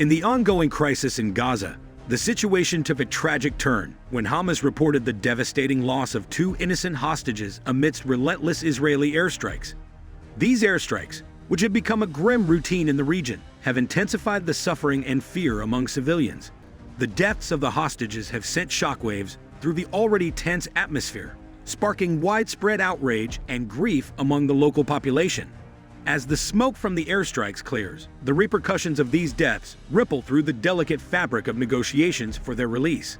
In the ongoing crisis in Gaza, the situation took a tragic turn when Hamas reported the devastating loss of 2 innocent hostages amidst relentless Israeli airstrikes. These airstrikes, which have become a grim routine in the region, have intensified the suffering and fear among civilians. The deaths of the hostages have sent shockwaves through the already tense atmosphere, sparking widespread outrage and grief among the local population. As the smoke from the airstrikes clears, the repercussions of these deaths ripple through the delicate fabric of negotiations for their release.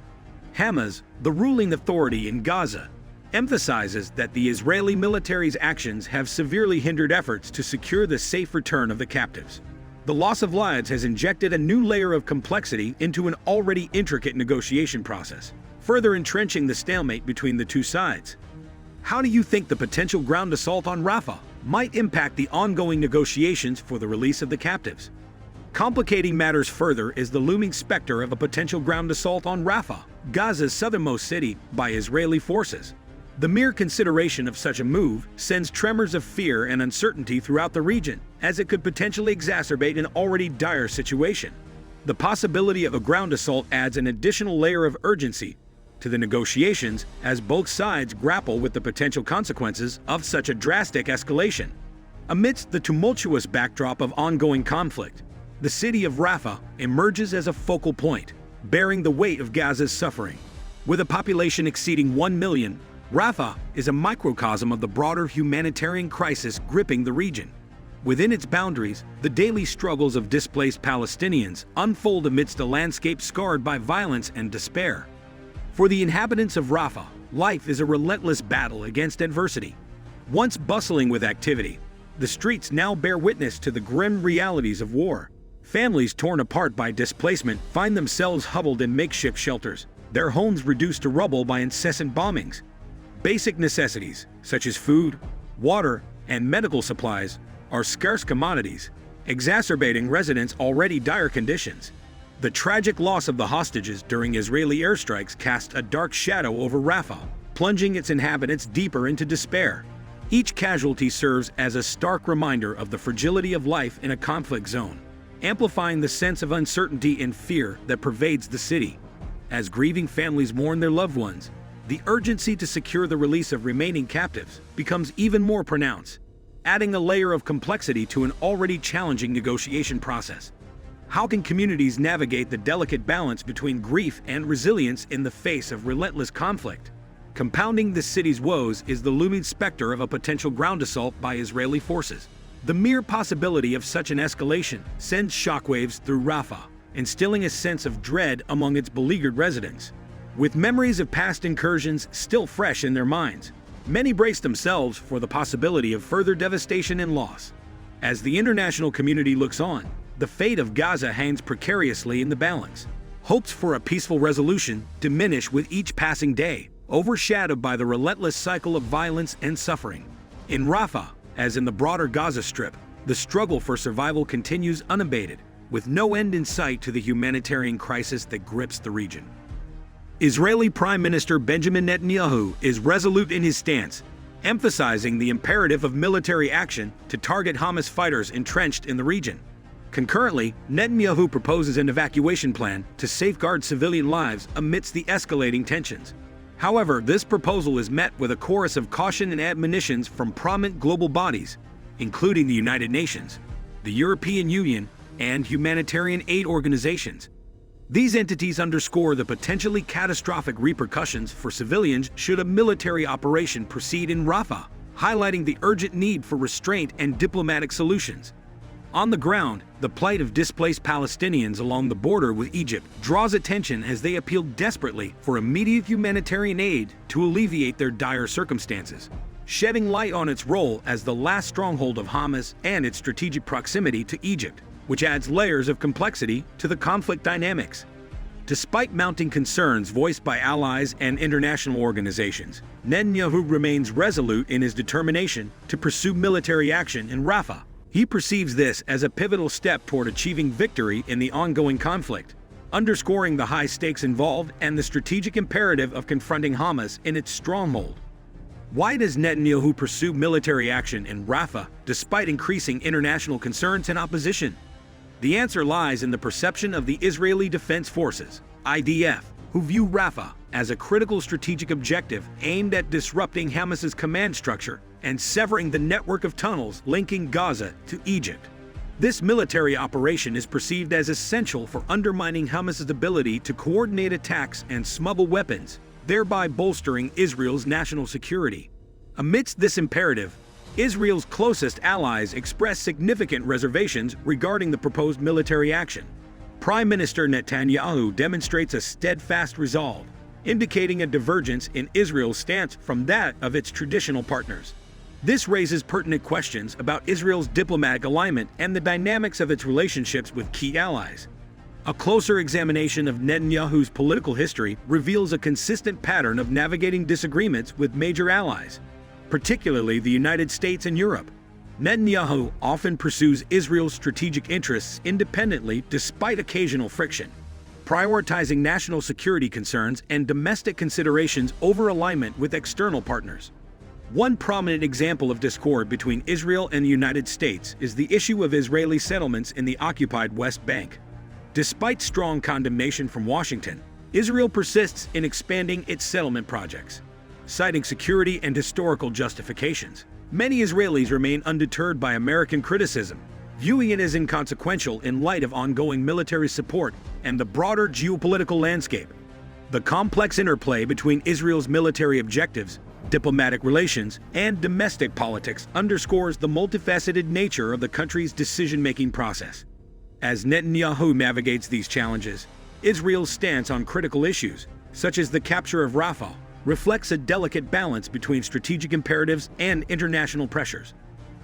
Hamas, the ruling authority in Gaza, emphasizes that the Israeli military's actions have severely hindered efforts to secure the safe return of the captives. The loss of lives has injected a new layer of complexity into an already intricate negotiation process, further entrenching the stalemate between the two sides. How do you think the potential ground assault on Rafah might impact the ongoing negotiations for the release of the captives? Complicating matters further is the looming specter of a potential ground assault on Rafah, Gaza's southernmost city, by Israeli forces. The mere consideration of such a move sends tremors of fear and uncertainty throughout the region, as it could potentially exacerbate an already dire situation. The possibility of a ground assault adds an additional layer of urgency to the negotiations as both sides grapple with the potential consequences of such a drastic escalation. Amidst the tumultuous backdrop of ongoing conflict, the city of Rafah emerges as a focal point, bearing the weight of Gaza's suffering. With a population exceeding 1 million, Rafah is a microcosm of the broader humanitarian crisis gripping the region. Within its boundaries, the daily struggles of displaced Palestinians unfold amidst a landscape scarred by violence and despair. For the inhabitants of Rafah, life is a relentless battle against adversity. Once bustling with activity, the streets now bear witness to the grim realities of war. Families torn apart by displacement find themselves huddled in makeshift shelters, their homes reduced to rubble by incessant bombings. Basic necessities, such as food, water, and medical supplies, are scarce commodities, exacerbating residents' already dire conditions. The tragic loss of the hostages during Israeli airstrikes cast a dark shadow over Rafah, plunging its inhabitants deeper into despair. Each casualty serves as a stark reminder of the fragility of life in a conflict zone, amplifying the sense of uncertainty and fear that pervades the city. As grieving families mourn their loved ones, the urgency to secure the release of remaining captives becomes even more pronounced, adding a layer of complexity to an already challenging negotiation process. How can communities navigate the delicate balance between grief and resilience in the face of relentless conflict? Compounding the city's woes is the looming specter of a potential ground assault by Israeli forces. The mere possibility of such an escalation sends shockwaves through Rafah, instilling a sense of dread among its beleaguered residents. With memories of past incursions still fresh in their minds, many brace themselves for the possibility of further devastation and loss. As the international community looks on, the fate of Gaza hangs precariously in the balance. Hopes for a peaceful resolution diminish with each passing day, overshadowed by the relentless cycle of violence and suffering. In Rafah, as in the broader Gaza Strip, the struggle for survival continues unabated, with no end in sight to the humanitarian crisis that grips the region. Israeli Prime Minister Benjamin Netanyahu is resolute in his stance, emphasizing the imperative of military action to target Hamas fighters entrenched in the region. Concurrently, Netanyahu proposes an evacuation plan to safeguard civilian lives amidst the escalating tensions. However, this proposal is met with a chorus of caution and admonitions from prominent global bodies, including the United Nations, the European Union, and humanitarian aid organizations. These entities underscore the potentially catastrophic repercussions for civilians should a military operation proceed in Rafah, highlighting the urgent need for restraint and diplomatic solutions. On the ground, the plight of displaced Palestinians along the border with Egypt draws attention as they appeal desperately for immediate humanitarian aid to alleviate their dire circumstances, shedding light on its role as the last stronghold of Hamas and its strategic proximity to Egypt, which adds layers of complexity to the conflict dynamics. Despite mounting concerns voiced by allies and international organizations, Netanyahu remains resolute in his determination to pursue military action in Rafah. He perceives this as a pivotal step toward achieving victory in the ongoing conflict, underscoring the high stakes involved and the strategic imperative of confronting Hamas in its stronghold. Why does Netanyahu pursue military action in Rafah despite increasing international concerns and opposition? The answer lies in the perception of the Israeli Defense Forces, IDF, who view Rafah as a critical strategic objective aimed at disrupting Hamas's command structure and severing the network of tunnels linking Gaza to Egypt. This military operation is perceived as essential for undermining Hamas's ability to coordinate attacks and smuggle weapons, thereby bolstering Israel's national security. Amidst this imperative, Israel's closest allies express significant reservations regarding the proposed military action. Prime Minister Netanyahu demonstrates a steadfast resolve, indicating a divergence in Israel's stance from that of its traditional partners. This raises pertinent questions about Israel's diplomatic alignment and the dynamics of its relationships with key allies. A closer examination of Netanyahu's political history reveals a consistent pattern of navigating disagreements with major allies, particularly the United States and Europe. Netanyahu often pursues Israel's strategic interests independently despite occasional friction, prioritizing national security concerns and domestic considerations over alignment with external partners. One prominent example of discord between Israel and the United States is the issue of Israeli settlements in the occupied West Bank. Despite strong condemnation from Washington, Israel persists in expanding its settlement projects, citing security and historical justifications. Many Israelis remain undeterred by American criticism, viewing it as inconsequential in light of ongoing military support and the broader geopolitical landscape. The complex interplay between Israel's military objectives, diplomatic relations, and domestic politics underscores the multifaceted nature of the country's decision-making process. As Netanyahu navigates these challenges, Israel's stance on critical issues, such as the capture of Rafah, reflects a delicate balance between strategic imperatives and international pressures.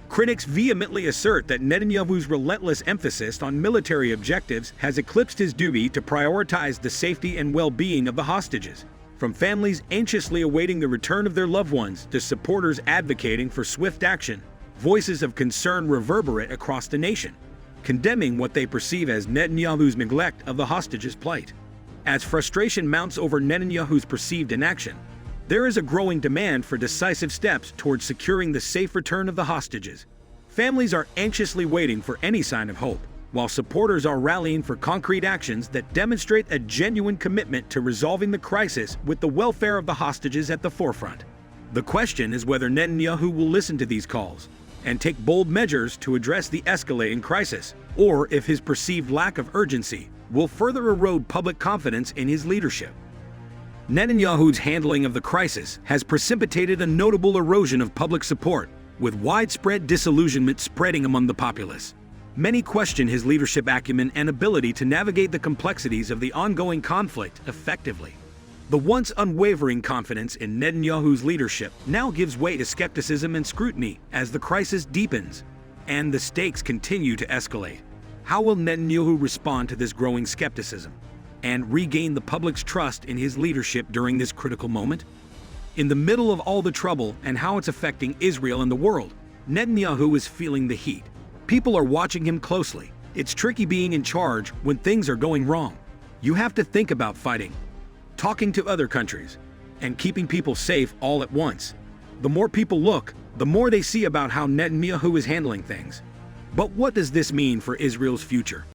Critics vehemently assert that Netanyahu's relentless emphasis on military objectives has eclipsed his duty to prioritize the safety and well-being of the hostages. From families anxiously awaiting the return of their loved ones to supporters advocating for swift action, voices of concern reverberate across the nation, condemning what they perceive as Netanyahu's neglect of the hostages' plight. As frustration mounts over Netanyahu's perceived inaction, there is a growing demand for decisive steps towards securing the safe return of the hostages. Families are anxiously waiting for any sign of hope, while supporters are rallying for concrete actions that demonstrate a genuine commitment to resolving the crisis with the welfare of the hostages at the forefront. The question is whether Netanyahu will listen to these calls and take bold measures to address the escalating crisis, or if his perceived lack of urgency will further erode public confidence in his leadership. Netanyahu's handling of the crisis has precipitated a notable erosion of public support, with widespread disillusionment spreading among the populace. Many question his leadership acumen and ability to navigate the complexities of the ongoing conflict effectively. The once unwavering confidence in Netanyahu's leadership now gives way to skepticism and scrutiny as the crisis deepens and the stakes continue to escalate. How will Netanyahu respond to this growing skepticism and regain the public's trust in his leadership during this critical moment? In the middle of all the trouble and how it's affecting Israel and the world, Netanyahu is feeling the heat. People are watching him closely. It's tricky being in charge when things are going wrong. You have to think about fighting, talking to other countries, and keeping people safe all at once. The more people look, the more they see about how Netanyahu is handling things. But what does this mean for Israel's future?